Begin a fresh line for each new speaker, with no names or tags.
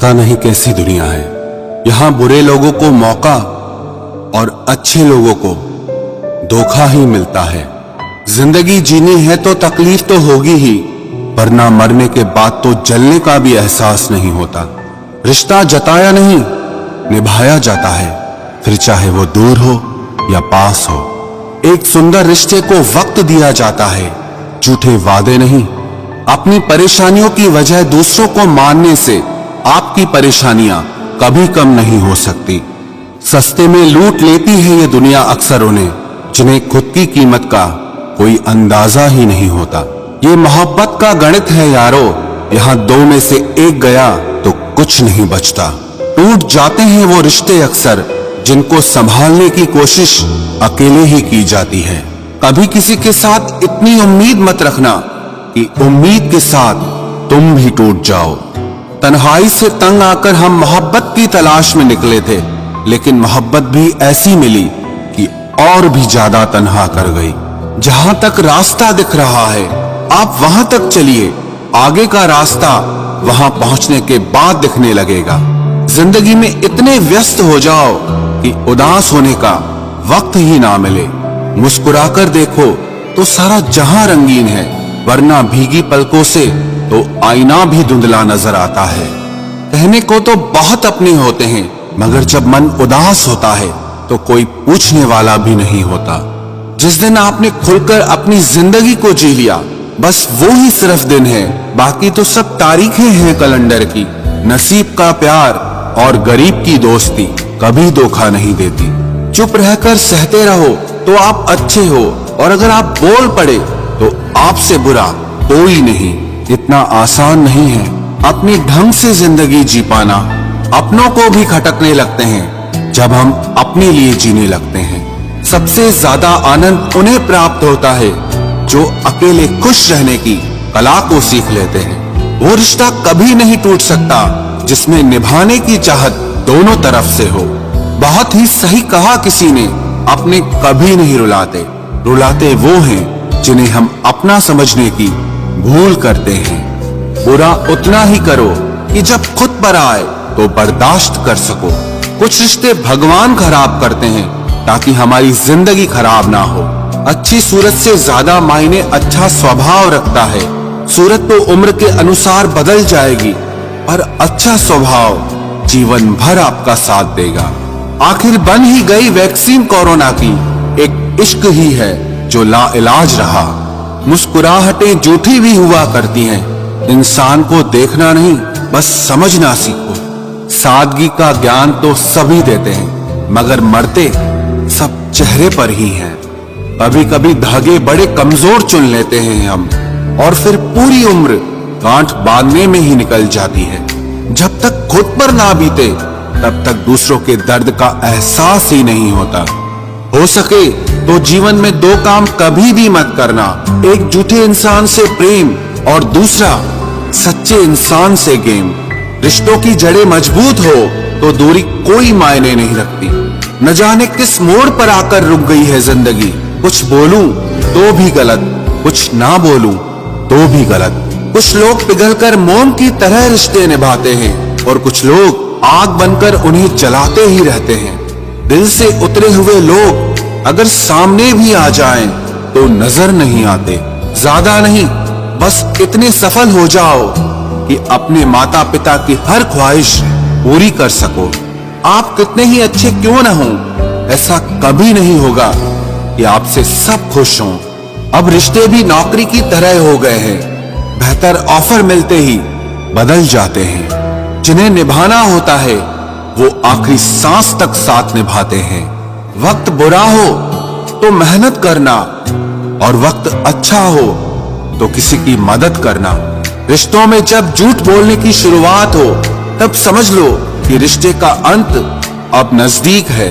पता नहीं कैसी दुनिया है। यहाँ बुरे लोगों को मौका और अच्छे लोगों को धोखा ही मिलता है। जिंदगी जीनी है तो तकलीफ तो होगी ही, वरना मरने के बाद तो जलने का भी एहसास नहीं होता। रिश्ता जताया नहीं, निभाया जाता है, फिर चाहे वो दूर हो या पास हो। एक सुंदर रिश्ते को वक्त दिया जाता है, झूठे वादे नहीं। अपनी परेशानियों की वजह दूसरों को मानने से आपकी परेशानियां कभी कम नहीं हो सकती। सस्ते में लूट लेती है ये दुनिया अक्सर उन्हें, जिन्हें खुद की कीमत का कोई अंदाजा ही नहीं होता। ये मोहब्बत का गणित है यारो, यहाँ दो में से एक गया तो कुछ नहीं बचता। टूट जाते हैं वो रिश्ते अक्सर, जिनको संभालने की कोशिश अकेले ही की जाती है। कभी किसी के साथ इतनी उम्मीद मत रखना कि उम्मीद के साथ तुम भी टूट जाओ। तन्हाई से तंग आकर हम मोहब्बत की तलाश में निकले थे, लेकिन मोहब्बत भी ऐसी मिली कि और भी ज्यादा तन्हा कर गई। जहां तक रास्ता दिख रहा है आप वहां तक चलिए, आगे का रास्ता वहां पहुंचने के बाद दिखने लगेगा। जिंदगी में इतने व्यस्त हो जाओ कि उदास होने का वक्त ही ना मिले। मुस्कुराकर देखो तो सारा जहां रंगीन है, वरना भीगी पलकों से तो आईना भी धुंधला नजर आता है। कहने को तो बहुत अपने होते हैं, मगर जब मन उदास होता है तो कोई पूछने वाला भी नहीं होता। जिस दिन आपने खुलकर अपनी जिंदगी को जी लिया, बस वो ही सिर्फ दिन है, बाकी तो सब तारीखें हैं कैलेंडर की। नसीब का प्यार और गरीब की दोस्ती कभी धोखा नहीं देती। चुप रहकर सहते रहो तो आप अच्छे हो, और अगर आप बोल पड़े तो आपसे बुरा कोई नहीं। इतना आसान नहीं है अपनी ढंग से जिंदगी जी पाना। अपनों को भी खटकने लगते हैं जब हम अपने लिए जीने लगते हैं। सबसे ज्यादा आनंद उन्हें प्राप्त होता है जो अकेले खुश रहने की कला को सीख लेते हैं। वो रिश्ता कभी नहीं टूट सकता जिसमें निभाने की चाहत दोनों तरफ से हो। बहुत ही सही कहा किसी ने, अपने कभी नहीं रुलाते, रुलाते वो हैं जिन्हें हम अपना समझने की भूल करते हैं। बुरा उतना ही करो कि जब खुद पर आए तो बर्दाश्त कर सको। कुछ रिश्ते भगवान खराब करते हैं ताकि हमारी जिंदगी खराब ना हो। अच्छी सूरत से ज्यादा मायने अच्छा स्वभाव रखता है। सूरत तो उम्र के अनुसार बदल जाएगी, पर अच्छा स्वभाव जीवन भर आपका साथ देगा। आखिर बन ही गई वैक्सीन कोरोना की, एक इश्क ही है जो लाइलाज रहा। मुस्कुराहटें झूठी भी हुआ करती हैं, इंसान को देखना नहीं बस समझना सीखो। सादगी का ज्ञान तो सभी देते हैं, मगर मरते सब चेहरे पर ही हैं। कभी कभी धागे बड़े कमजोर चुन लेते हैं हम, और फिर पूरी उम्र गांठ बांधने में ही निकल जाती है। जब तक खुद पर ना बीते तब तक दूसरों के दर्द का एहसास ही नहीं होता। हो सके तो जीवन में दो काम कभी भी मत करना, एक झूठे इंसान से प्रेम और दूसरा सच्चे इंसान से गेम। रिश्तों की जड़ें मजबूत हो तो दूरी कोई मायने नहीं रखती। न जाने किस मोड़ पर आकर रुक गई है जिंदगी। कुछ बोलूं तो भी गलत, कुछ ना बोलूं तो भी गलत। कुछ लोग पिघलकर मोम की तरह रिश्ते निभाते हैं, और कुछ लोग आग बनकर उन्हें जलाते ही रहते हैं। दिल से उतरे हुए लोग अगर सामने भी आ जाएं तो नजर नहीं आते। ज्यादा नहीं, बस इतने सफल हो जाओ कि अपने माता पिता की हर ख्वाहिश पूरी कर सको। आप कितने ही अच्छे क्यों न हो, ऐसा कभी नहीं होगा कि आपसे सब खुश हों। अब रिश्ते भी नौकरी की तरह हो गए हैं, बेहतर ऑफर मिलते ही बदल जाते हैं। जिन्हें निभाना होता है वो आखिरी सांस तक साथ निभाते हैं। वक्त बुरा हो तो मेहनत करना, और वक्त अच्छा हो तो किसी की मदद करना। रिश्तों में जब झूठ बोलने की शुरुआत हो तब समझ लो कि रिश्ते का अंत अब नजदीक है।